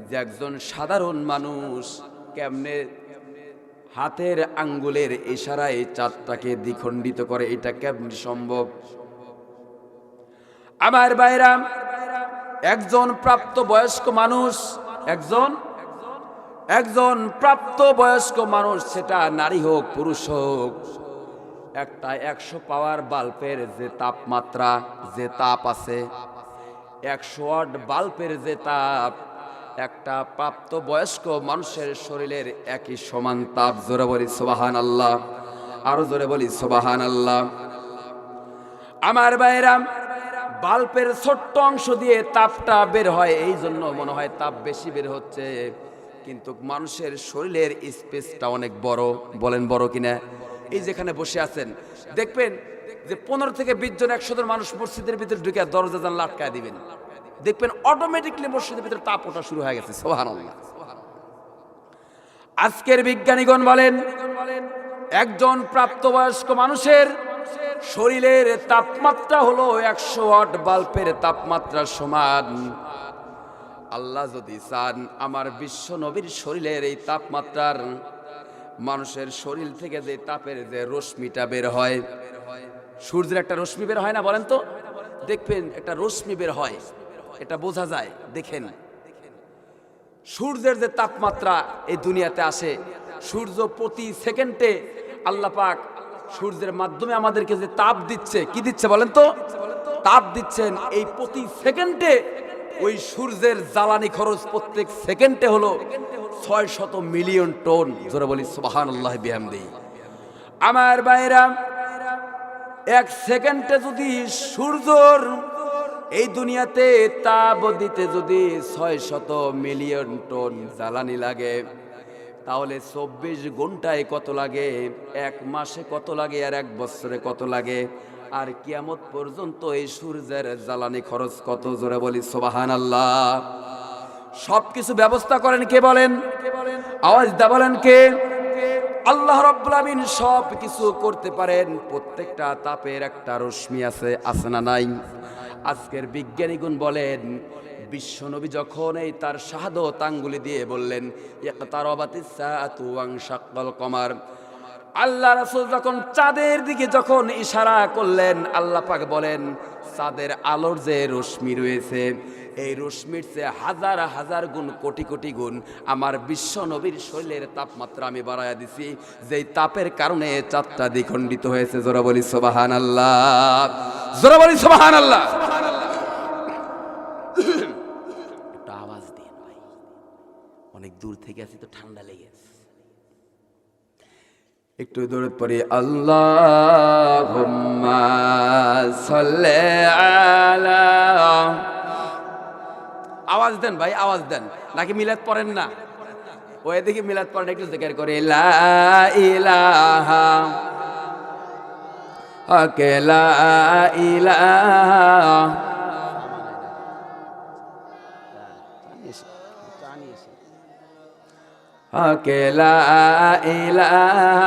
যে একজন সাধারণ মানুষ কেমনে হাতের আঙ্গুলের ইশারায় চাঁদটাকে দ্বিখণ্ডিত করে, এটা কেমনে সম্ভব? আমার ভাইরা, একজন প্রাপ্তবয়স্ক মানুষ, সেটা নারী হোক পুরুষ হোক, একটা 100 পাওয়ার বাল্বের যে তাপমাত্রা, যে তাপ আছে, 100 ওয়াট বাল্বের যে তাপ, একটা প্রাপ্তবয়স্ক মানুষের শরীরের একই সমান তাপ। জোরে বলি সুবহানাল্লাহ, আরো জোরে বলি সুবহানাল্লাহ। আমার ভাইরা, বাল্বের ছোট্ট অংশ দিয়ে তাপটা বের হয়, এই জন্য মনে হয় তাপ বেশি বের হচ্ছে, কিন্তু মানুষের শরীরের স্পেসটা অনেক বড়। বলেন বড় কিনা? এই যেখানে বসে আছেন, দেখবেন যে 15 থেকে 20 জন 100 জন মানুষ মসজিদের ভিতরে ঢুকে দরজা জানলা আটকায় দিবেন, দেখবেন অটোমেটিকলি মসজিদের ভিতরে তাপ ওঠা শুরু হয়ে গেছে। সুবহানাল্লাহ। আজকের বিজ্ঞানীগণ বলেন, একজন প্রাপ্তবয়স্ক মানুষের শরীরের তাপমাত্রা হলো 100 ওয়াট বাল্বের তাপমাত্রার সমান। আল্লাহ যদি চান, আমার বিশ্ব নবীর শরীরের এই তাপমাত্রার, মানুষের শরীর থেকে যে তাপের যে রশ্মিটা বের হয়, সূর্যের একটা রশ্মি বের হয় না, বলেন তো? দেখবেন একটা রশ্মি বের হয়, এটা বোঝা যায়। দেখেন সূর্যের যে তাপমাত্রা এই দুনিয়াতে আসে, সূর্য প্রতি সেকেন্ডে আল্লাহ পাক সূর্যের মাধ্যমে আমাদেরকে যে তাপ দিচ্ছে, কি দিচ্ছে বলেন তো? তাপ দিচ্ছেন। এই প্রতি সেকেন্ডে ওই সূর্যের জ্বালানি খরচ প্রত্যেক সেকেন্ডে হলো 600 মিলিয়ন টন। জোরে বলি সুবহানাল্লাহ বিহামদিহি। আমার ভাইরা, এক সেকেন্ডে যদি সূর্যর এই দুনিয়াতে তাপ দিতে যদি 600 মিলিয়ন টন জ্বালানি লাগে, তাহলে 24 ঘন্টায় কত লাগে, 1 মাসে কত লাগে, আর 1 বছরে কত লাগে, আর কিয়ামত পর্যন্ত এই সূর্যের জ্বালানি খরচ কত? জোরে বলি সুবহানাল্লাহ। সবকিছু ব্যবস্থা করেন কে? বলেন, আওয়াজ দা বলেন কে? আল্লাহ রাব্বুল আমিন সব কিছু করতে পারেন। প্রত্যেকটা তাপের একটা রশ্মি আছে, আছে না নাই? আজকের বিজ্ঞানীগণ বলেন, বিশ্বনবী যখন এই তার শাহাদত আঙ্গুলি দিয়ে বললেন, ইকতারাবাতিস সাআতু ওয়ানশাক্কাল কমার, আল্লাহ রাসূল যখন চাঁদের দিকে যখন ইশারা করলেন, আল্লাহ পাক বলেন, চাঁদের আলোর যে রশ্মি রয়েছে, এই রশ্মির চেয়ে হাজার হাজার গুণ কোটি কোটি গুণ আমার বিশ্ব নবীর শরীরের তাপমাত্রা আমি বাড়াইয়া দিছি, যেই তাপের কারণে চাঁদটা দ্বিখণ্ডিত হয়েছে। জোরা বলি সুবহানাল্লাহ, জোরা বলি সুবহানাল্লাহ। একটা আওয়াজ দিন ভাই, অনেক দূর থেকে আছি তো ঠান্ডা লেগেছে। একটু দূরে পড়ি, আল্লাহুম্মা সাল্লি আলা। আওয়াজ দেন ভাই, আওয়াজ দেন। নাকি মিলাদ পড়েন না? ও এদিকে মিলাদ পড়েন, একটু জিকির করে লা ইলাহা লা ইলাহা। লা ইলাহা।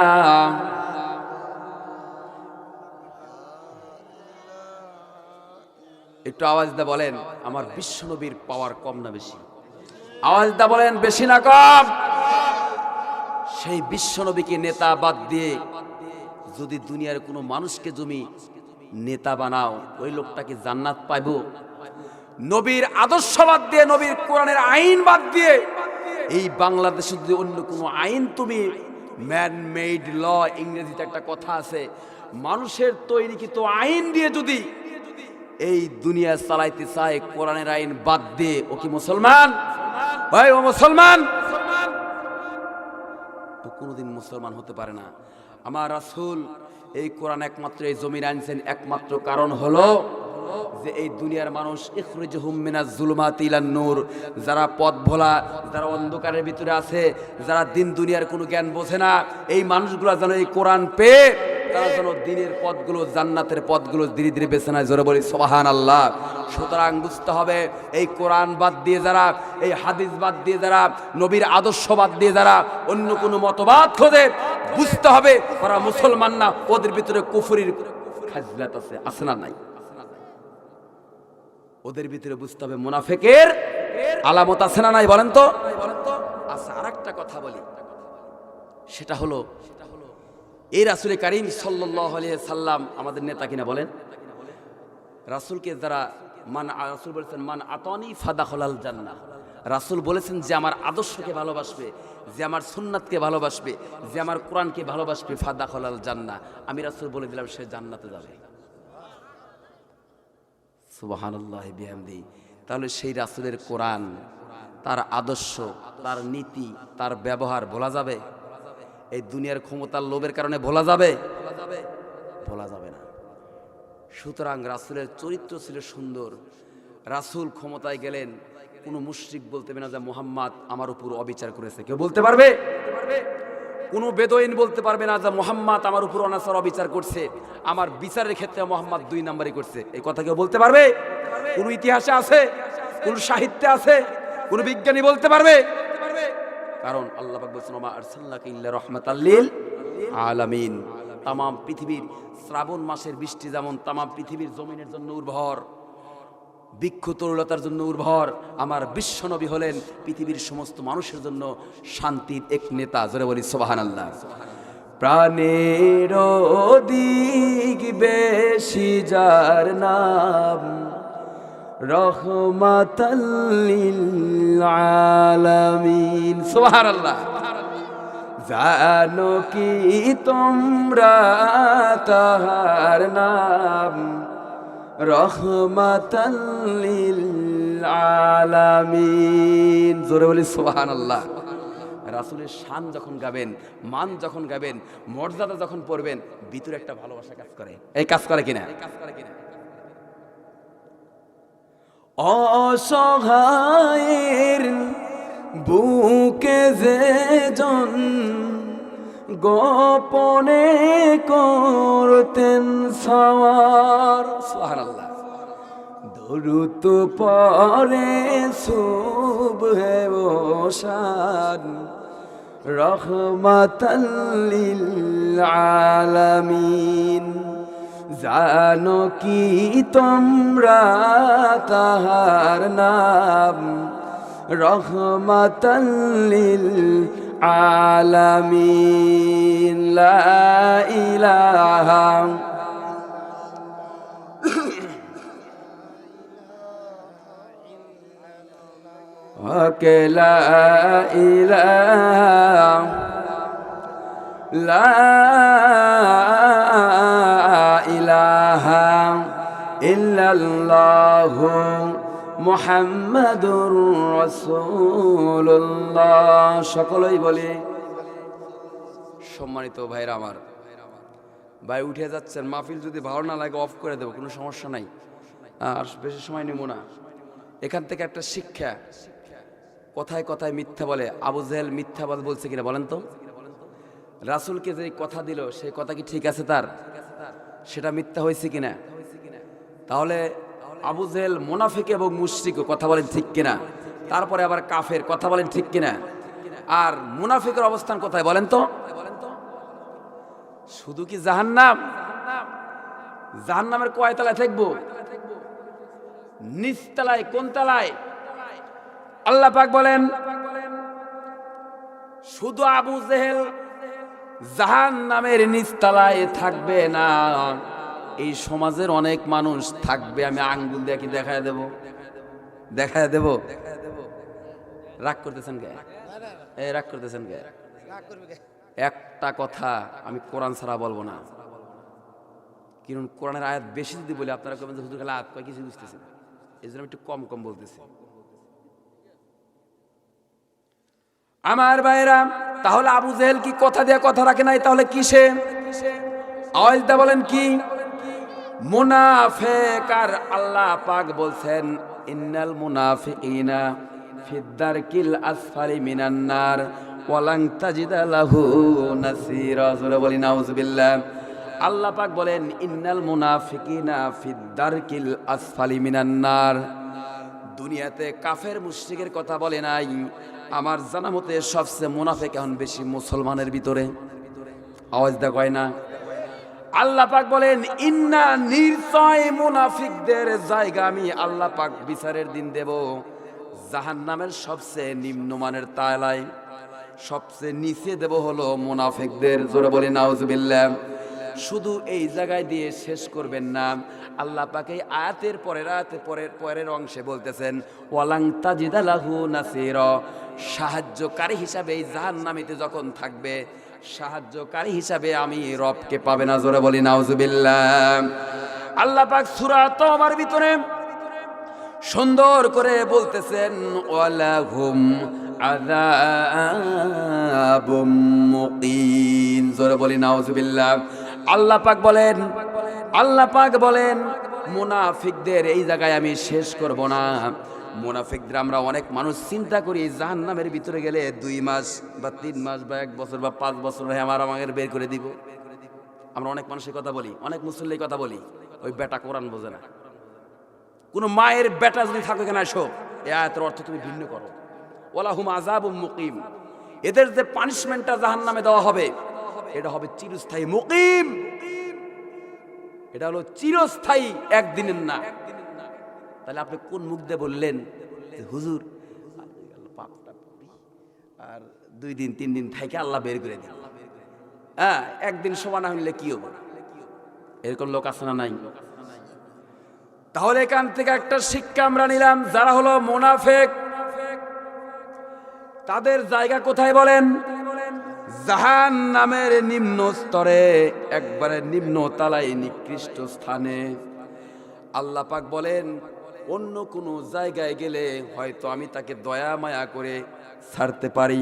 একটু আওয়াজ দা বলেন, আমার বিশ্বনবীর পাওয়ার কম না বেশি? আওয়াজ দা বলেন, বেশি না কম? সেই বিশ্বনবীকে নেতা বাদ দিয়ে যদি দুনিয়ার কোনো মানুষকে তুমি নেতা বানাও, ওই লোকটাকে জান্নাত পাইব? নবীর আদর্শ বাদ দিয়ে, নবীর কোরআনের আইন বাদ দিয়ে, এই বাংলাদেশে যদি অন্য কোনো আইন তুমি ম্যান মেড ল, ইংরেজিতে একটা কথা আছে, মানুষের তৈরিকৃত আইন দিয়ে যদি এই দুনিয়া চালাইতে চায়, কোরআনের আইন বাদ দিয়ে, ও কি মুসলমান? ভাই ও মুসলমান? ও কোনোদিন মুসলমান হতে পারে না। আমার রাসূল এই কোরআন একমাত্র এই জমিন আনছেন একমাত্র কারণ হলো যে এই দুনিয়ার মানুষ ইখরিজহুম মিনাজ জুলুমাতি ইলান নূর, যারা পথ ভোলা, যারা অন্ধকারের ভিতরে আছে, যারা দিন দুনিয়ার কোনো জ্ঞান বোঝে না, এই মানুষগুলো যেন এই কোরআন পেয়ে তারা যেন দিনের পথগুলো, জান্নাতের পথগুলো ধীরে ধীরে বেছে নেয়। জোরে বলি সুবহানাল্লাহ। সুতরাং বুঝতে হবে, এই কোরআন বাদ দিয়ে যারা, এই হাদিস বাদ দিয়ে যারা, নবীর আদর্শ বাদ দিয়ে যারা অন্য কোনো মতবাদ খোঁজে, বুঝতে হবে ওরা মুসলমান না, ওদের ভিতরে কুফরির খাজলাত আছে, আছে না নাই? ওদের ভিতরে বুঝতে হবে মুনাফিকের আলামত আছে না নাই? বলেন তো। আচ্ছা, আরেকটা কথা বলি, সেটা হলো এই রাসূল কারীম সাল্লাল্লাহু আলাইহি সাল্লাম আমাদের নেতা কিনা? বলেন। রাসূলকে যারা রাসূল বলেছেন মান আতানি ফাদাখালাল জান্নাহ, রাসূল বলেছেন যে আমার আদর্শকে ভালোবাসবে, যে আমার সুন্নাতকে ভালোবাসবে, যে আমার কোরআনকে ভালোবাসবে, ফাদাখালাল জান্নাহ, আমি রাসূল বলে দিলাম সে জান্নাতে যাবে। সুবহানাল্লাহি বিহামদি। তাহলে সেই রাসূলের কোরআন, তার আদর্শ, তার নীতি, তার ব্যবহার ভোলা যাবে? এই দুনিয়ার ক্ষমতার লোভের কারণে ভোলা যাবে? ভোলা যাবে না। সুতরাং রাসূলের চরিত্র ছিল সুন্দর। রাসূল ক্ষমতায় গেলেন, কোনো মুশরিক বলতে পারবে না যে মুহাম্মদ আমার উপর অবিচার করেছে। কেউ বলতে পারবে? কোনো বেদুইন বলতে পারবে না যে মুহাম্মদ আমার উপর অনাচার অবিচার করছে, আমার বিচারের ক্ষেত্রে মুহাম্মদ 2 নাম্বারই করছে। এই কথা কেউ বলতে পারবে? কোন ইতিহাসে আছে? কোন সাহিত্যে আছে? কোন বিজ্ঞানী বলতে পারবে? কারণ আল্লাহ পাক বলেছেন ওমা আরসালনাকা ইল্লা রাহমাতাল লিল আলামিন। তাম পৃথিবীর শ্রাবণ মাসের বৃষ্টি যেমন তাম পৃথিবীর জমিনের জন্য উর্বর, বৃক্ষ তরুলতার জন্য উর্বর, আমার বিশ্বনবী হলেন পৃথিবীর সমস্ত মানুষের জন্য শান্তির এক নেতা। জোরে বলি সুবহানাল্লাহ। প্রাণের অধিক বেশি যার নাম, রহমাতাল লিল আলামিন। সুবহানাল্লাহ। জানো কি তোমরা তাহার নাম, রহমাতাল লিল আলামিন। জোরে বলি সুবহানাল্লাহ। রাসূলের শান যখন গাবেন, মান যখন গাবেন, মর্যাদা যখন পড়বেন, ভিতরে একটা ভালোবাসা কাজ করে। এই কাজ করে কিনা? অসহায়ের বুকে যে জন গোপনে করতেন সওয়ার। সুবহানাল্লাহ। দরুদ পড়ে সুবহে ও শান, রহমাতাল লিল আলামিন। জানো কি তোমরা তাহার নাম, রহমাতাল লিল আলামিন। লা ইলাহা হক লা ইলাহা ইল্লাল্লাহু মুহাম্মাদুর রাসূলুল্লাহ। সকলেই বলি। সম্মানিত ভাইরা আমার, ভাই উঠে যাচ্ছেন, মাহফিল যদি ভালো না লাগে অফ করে দেবো, কোনো সমস্যা নাই, আর বেশি সময় নেব না। এখান থেকে একটা শিক্ষা, কথায় কথায় মিথ্যা বলে। আবু জেহেল মিথ্যাবাদ বলছে কিনা বলেন তো? রাসূলকে যে কথা দিল সেই কথা কি ঠিক আছে তার? সেটা মিথ্যা হয়েছে কিনা? তাহলে আবু জেহেল মুনাফিক এবং মুশরিক, কথা বলেন ঠিক কিনা? তারপরে আবার কাফের, কথা বলেন ঠিক কিনা? আর মুনাফিকের অবস্থান কোথায় বলেন তো? শুধু কি জাহান্নাম? জাহান্নামের কয় তলায় থাকবো? নিচতলায়। কোন তলায়? আল্লাহ পাক বলেন শুধু আবু জেহেল জাহান্নামের নিচতলায় থাকবে না, এই সমাজের অনেক মানুষ থাকবে। আমি আঙ্গুল দিয়ে কি দেখায় দেব? দেখায় দেব? রাগ করতেছেন কে? রাগ করতেছেন কে? একটা কথা আমি কোরআন ছাড়া বলবো না, কারণ কোরআনের আয়াত বেশি যদি বলি আপনারা কবেন যে হুজুর খালি আয়াত কয়, কিছু বুঝতেছেন। এই জন্য আমি একটু কম কম বলতেছি। আমার ভাইরা, তাহলে আবু জেহেল কি কথা দিয়ে কথা রাখে নাই? তাহলে কিসে? আওয়াজ দা বলেন কি? মুনাফিক। আর আল্লাহ পাক বলছেন ইন্নাল মুনাফিকিনা ফিদ-দারকিল আসফালি মিনান নার ওয়ালাং তাজিদা লাহু নাসীরা। জোরে বলি নাউযুবিল্লাহ। আল্লাহ পাক বলেন ইন্নাল মুনাফিকিনা ফিদ-দারকিল আসফালি মিনান নার। দুনিয়াতে কাফের মুশরিকের কথা বলে নাই, আমার জানা মতে সবচেয়ে মুনাফিক এখন বেশি মুসলমানের ভিতরে। আওয়াজ দা কয় না? আল্লাহ পাক বলেন ইন্না, নিশ্চয় মুনাফিকদের জায়গা আমি আল্লাহ পাক বিচারের দিন দেব জাহান্নামের সবচেয়ে নিম্নমানের তালায়, সবচেয়ে নিচে দেব হলো মুনাফিকদের। জোরে বলি নাউযুবিল্লাহ। শুধু এই জায়গায় দিয়ে শেষ করবেন না, আল্লাহ পাক এই আয়াতের পরের অংশে বলতেছেন ওয়ালাং তাজিদা লাহু নাসীরা। সাহায্যকারী হিসাবে এই জাহান্নামীতে যখন থাকবে, সাহায্যকারী হিসাবে আমি রবকে পাবে না। জোরে বলি নাউযুবিল্লাহ। আল্লাহ পাক সূরা তাওবার ভিতরে সুন্দর করে বলতেছেন ওয়ালাহুম আযাবুম মুকিম। জোরে বলি নাউযুবিল্লাহ। আল্লাহ পাক বলেন মুনাফিকদের এই জায়গায় আমি শেষ করব না। মুনাফিকদের আমরা অনেক মানুষ চিন্তা করি জাহান্নামের ভিতরে গেলে 2 মাস বা 3 মাস বা 1 বছর বা 5 বছর হয়ে আমাদের বের করে দিব। আমরা অনেক মানুষের কথা বলি, অনেক মুসল্লির কথা বলি, ওই বেটা কোরআন বোঝে না। কোন মায়ের বেটা যদি থাকে কেন এসো, এই আয়াতের অর্থ তুমি ভিন্ন করো। ওয়ালাহুম আযাবুম মুকিম। এদের যে পানিশমেন্টটা জাহান্নামে দেওয়া হবে, এটা হবে চিরস্থায়ী। মুকিম, এটা হলো চিরস্থায়ী, একদিনের না। তাহলে আপনি কোন মুখ দিয়ে বললেন যে হুজুর পাপটা আর 2 দিন 3 দিন থেকে আল্লাহ বের করে দিল, হ্যাঁ একদিন সমান না হইলে কি হবে? এরকম লোক আছে না নাই? তাহলে এখান থেকে একটা শিক্ষা আমরা নিলাম, যারা হলো মুনাফিক তাদের জায়গা কোথায় বলেন? জাহান্নামের নিম্ন স্তরে, একবারে নিম্ন তালায়, নিকৃষ্ট স্থানে। আল্লাহ পাক বলেন অন্য কোনো জায়গায় গেলে হয়তো আমি তাকে দয়া মায়া করে ছাড়তে পারি,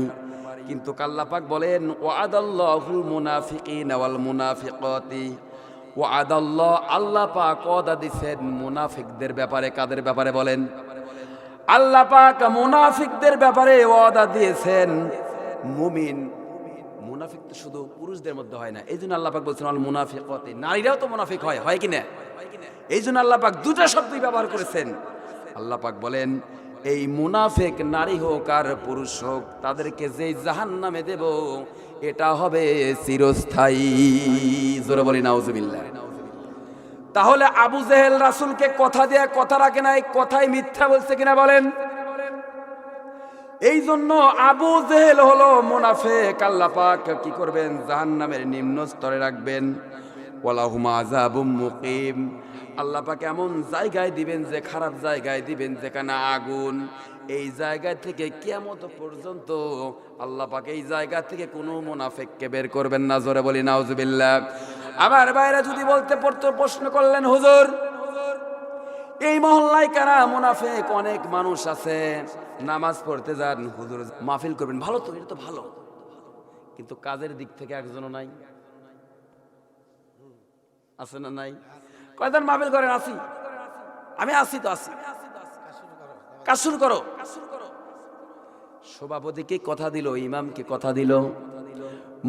কিন্তু আল্লাহ পাক বলেন ওয়াদাল্লাহুল মুনাফিকিনা ওয়াল মুনাফিকাতি। ওয়াদাল্লাহ, আল্লাহ পাক ওয়াদা দিয়েছেন মুনাফিকদের ব্যাপারে। কাদের ব্যাপারে বলেন? আল্লাহ পাক মুনাফিকদের ব্যাপারে ওয়াদা দিয়েছেন। মুমিন মুনাফিক তো শুধু পুরুষদের মধ্যে হয় না, এই জন্য আল্লাহ পাক বলছেন আল মুনাফিকাতি, নারীরাও তো মুনাফিক হয়, হয় কি না? এই জন্য আল্লাহ পাক 2টা শব্দই ব্যবহার করেছেন। আল্লাহ পাক বলেন এই মুনাফিক নারী হোক আর পুরুষ হোক, তাদেরকে যেই জাহান্নামে দেব এটা হবে চিরস্থায়ী। জোরে বলি নাউযুবিল্লাহ। তাহলে আবু জেহেল রাসূলকে কথা দিয়ে কথা রাখে নাই, কথায় মিথ্যা বলছে কিনা বলেন? এই জন্য আবু জেহেল হলো মুনাফিক। আল্লাহ পাক কি করবেন? জাহান্নামের নিম্ন স্তরে রাখবেন। ওয়ালাহুম আযাবুম মুকিম। আল্লাহ পাক এমন জায়গায় দিবেন, যে খারাপ জায়গায় দিবেন, যেখানে আগুন। এই জায়গা থেকে কিয়ামত পর্যন্ত আল্লাহ পাক এই জায়গা থেকে কোনো মুনাফিককে বের করবেন না। জোরে বলি নাউজুবিল্লাহ। আবার বাইরে যদি বলতে পড়তো, প্রশ্ন করলেন, হুজুর এই মহল্লায় কারা মুনাফিক? অনেক মানুষ আছে, নামাজ পড়তে যান, হুজুর মাহফিল করবেন, ভালো তো, এটা তো ভালো, কিন্তু কাজের দিক থেকে একজনও নাই। আছে না নাই? কয়জন মাহফিল করেন? আসি, আমি আসি তো আসি, কাজ শুরু করো। সভাপতিকে কথা দিল, ইমামকে কথা দিল,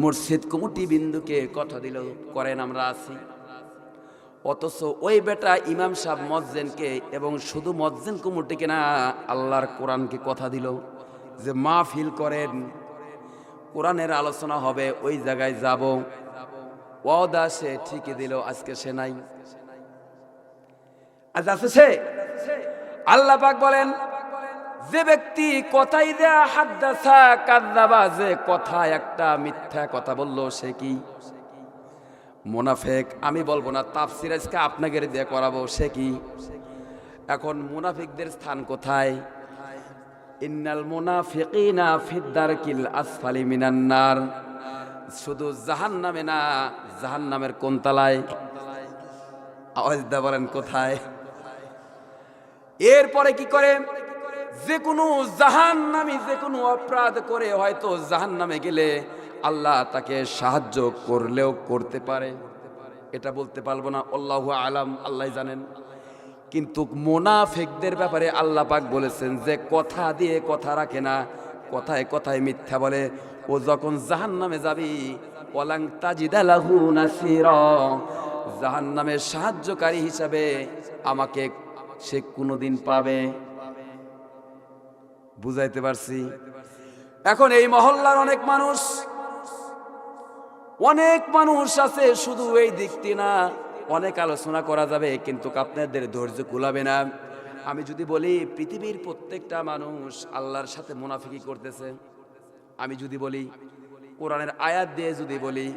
মসজিদ কমিটি বিন্দুকে কথা দিল, করেন আমরা আসি। অথচ ওই বেটা ইমাম সাহেব মজ্জেনকে, এবং শুধু মজ্জেন কমিটিকে না, আল্লাহর কোরআনকে কথা দিল যে মাহফিল করেন, কোরআনের আলোচনা হবে, ওই জায়গায় যাব। ওয়াদা সে ঠিকই দিল, আজকে সে নাই। আজ আছে সে? আল্লাহ পাক বলেন, যে ব্যক্তি কথাই দেয়া হাদ্দাসা কাযযাবা, যে কথা একটা মিথ্যা কথা বললো, সে কি মুনাফিক। আমি বলবো না, তাফসীর আজকে আপনাকে দিয়ে করাবো, সে কি। এখন মুনাফিকদের স্থান কোথায়? ইন্নাল মুনাফিকিনা ফিদ দারকিল আসফালি মিনান নার। শুধু জাহান্নামে না, জাহান্নামের কোন তলায়? আওয়াজ দা বলেন কোথায়? এরপরে কি করে? যে কোনো জাহান্নামী যে কোনো অপরাধ করে হয়তো জাহান্নামে গেলে আল্লাহ তাকে সাহায্য করলেও করতে পারে, এটা বলতে পারবো না, আল্লাহু আলাম, আল্লাহ জানেন। কিন্তু মুনাফিকদের ব্যাপারে আল্লাহ পাক বলেছেন যে কথা দিয়ে কথা রাখে না, কথায় কথায় মিথ্যা বলে, ও যখন জাহান্নামে যাবি, ওয়ালাং তাজিদা লাহু নাসীরা, জাহান্নামের সাহায্যকারী হিসাবে আমাকে সে কোনোদিন পাবে। বুঝাইতে পারছি? এখন এই মহল্লার অনেক মানুষ আছে, শুধু এই দিকটি না, অনেক আলোচনা করা যাবে, কিন্তু আপনাদের ধৈর্য কুলাবে না। আমি যদি বলি পৃথিবীর প্রত্যেকটা মানুষ আল্লাহর সাথে মুনাফিকি করতেছে, আমি যদি বলি কোরআনের আয়াত দিয়ে যদি বলি,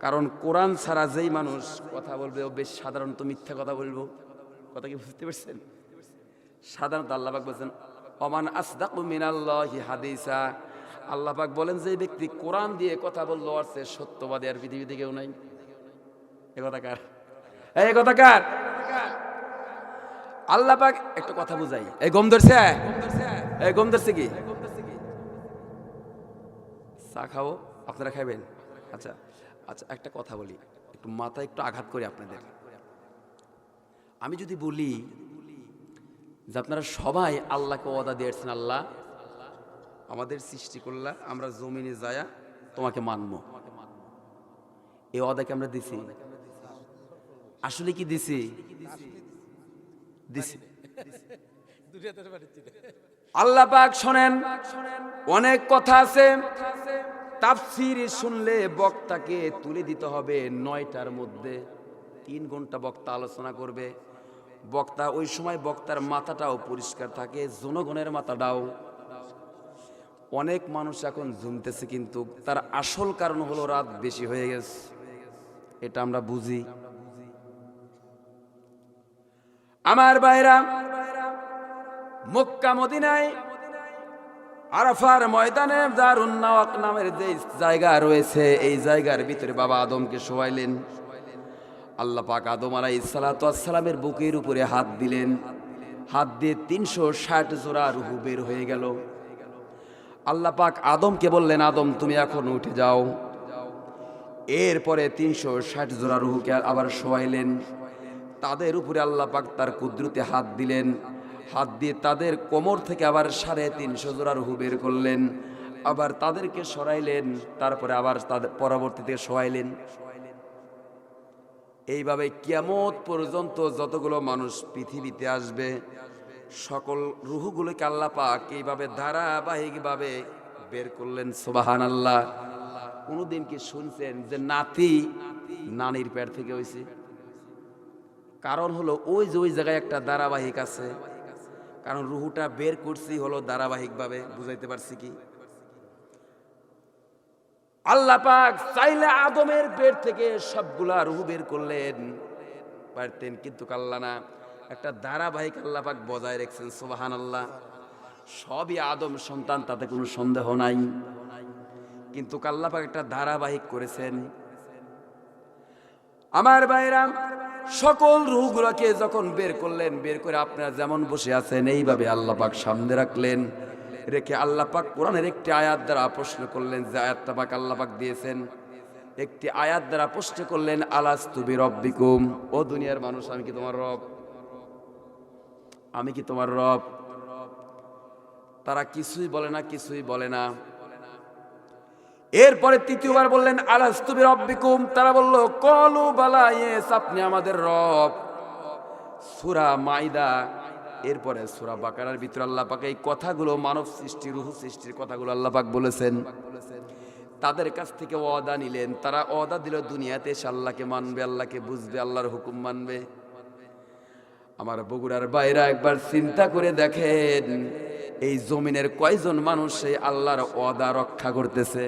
কারণ কোরআন ছাড়া যেই মানুষ কথা বলবে ও বেশ সাধারণত মিথ্যা কথা বলবো। কথা কি বুঝতে পারছেন? সাধারণত আল্লাহ পাক বলছেন, ওমান আসদাকু মিনাল্লাহি হাদিসা। আল্লাহ পাক বলেন, যে ব্যক্তি কোরআন দিয়ে কথা বললো, আর সে সত্যবাদী আর পৃথিবীতে কেউ নাই। এ কথা কার? এই কথা কার? আল্লাহ পাক একটা কথা বুঝাই। এই গম ধরছে, এই গম ধরছে কি? চা খাবো, আপনারা খাইবেন? আচ্ছা আচ্ছা, একটা কথা বলি, একটু মাথায় একটু আঘাত করি আপনাদের। আমি যদি বলি যে আপনারা সবাই আল্লাহকে ওয়াদা দিয়েছেন, আল্লাহ আমাদের সৃষ্টি করলা, আমরা জমিনে যায়া তোমাকে মানব, এই ওয়াদাকে আমরা দিছি? আসলে কি দিছি? দিছি। আল্লাহ পাক শোনেন, অনেক কথা আছে, তাফসীর শুনলে বক্তাকে তুলে দিতে হবে ৯টার মধ্যে। ৩ ঘন্টা বক্তা আলোচনা করবে। বক্তা ওই সময় বক্তার মাথাটাও পরিষ্কার থাকে, জনগণের মাথাটাও। অনেক মানুষ এখন ঝুমতেছে, কিন্তু তার আসল কারণ হলো রাত বেশি হয়ে গেছে, এটা আমরা বুঝি। আমার ভাইরা, মক্কা মদিনায় আরাফার ময়দানে দারুন নাওয়াক নামের যে জায়গা রয়েছে, এই জায়গার ভিতরে বাবা আদমকে শোয়াইলেন। আল্লাহ পাক আদম আলাইহিস সালাতু ওয়াস সালামের বুকের উপরে হাত দিলেন। হাত দিয়ে ৩৬০ জোড়া রূহ বের হয়ে গেল। আল্লাহ পাক আদমকে বললেন, আদম তুমি এখন উঠে যাও। এরপরে ৩৬০ জোড়া রূহকে আবার শোয়াইলেন। তাদের উপরে আল্লাহ পাক তার কুদরতে হাত দিলেন। হাত দিয়ে তাদের কোমর থেকে আবার ৩৫০ জোড়া রূহ বের করলেন। আবার তাদেরকে সরাইলেন, তারপরে আবার তাদের পরবর্তীতে শোয়াইলেন। এইভাবে কিয়ামত পর্যন্ত যতগুলো মানুষ পৃথিবীতে আসবে, সকল রূহগুলোকে আল্লাহ পাক এইভাবে ধারাবাহিকভাবে বের করলেন। সুবহানাল্লাহ। কোনদিন কি শুনছেন যে নাতি নানির পেট থেকে হয়েছে? কারণ হলো ওই যে ওই জায়গায় একটা ধারাবাহিক আছে, কারণ রুহুটা বের করছি হলো ধারাবাহিকভাবে। বুঝাইতে পারছি কি? আল্লাহ পাক চাইলে আদমের পেট থেকে সবগুলা রূহ বের করলেন পারতেন, কিন্তু আল্লাহ না, একটা ধারাবাহিক আল্লাহ পাক বজায় রেখেছেন। সুবহানাল্লাহ। সবই আদম সন্তান, তাতে কোনো সন্দেহ নাই, কিন্তু আল্লাহ পাক একটা ধারাবাহিক করেছেন। আমার ভাইরা, সকল রূহগুলোকে যখন বের করলেন, বের করে আপনারা যেমন বসে আছেন এইভাবে আল্লাহ পাক সামনে রাখলেন, রেখে আল্লাহ পাক কোরআনের একটি আয়াত দ্বারা প্রশ্ন করলেন, যে আয়াতটা পাক আল্লাহ পাক দিয়েছেন, একটি আয়াত দ্বারা প্রশ্ন করলেন, আলাস্তু বিরব্বিকুম, ও দুনিয়ার মানুষ, আমি কি তোমার রব? আমি কি তোমার রব? তারা কিছুই বলে না, কিছুই বলে না। এরপরে তৃতীয়বার বললেন, আলাস্তু বিরব্বিকুম, তারা বলল কলু বালা, ইয়েস, আপনি আমাদের রব। সূরা মাইদা, এরপরে সূরা বাকারার ভিতরে আল্লাহ পাক এই কথাগুলো, মানব সৃষ্টি, রূহ সৃষ্টির কথাগুলো আল্লাহ পাক বলেছেন। তাদের কাছ থেকে ওয়াদা নিলেন, তারা ওয়াদা দিল দুনিয়াতে এসে আল্লাহকে মানবে, আল্লাহকে বুঝবে, আল্লাহর হুকুম মানবে। আমার বগুড়ার বাইরা একবার চিন্তা করে দেখেন, এই জমিনের কয়জন মানুষ এই আল্লাহর ওয়াদা রক্ষা করতেছে?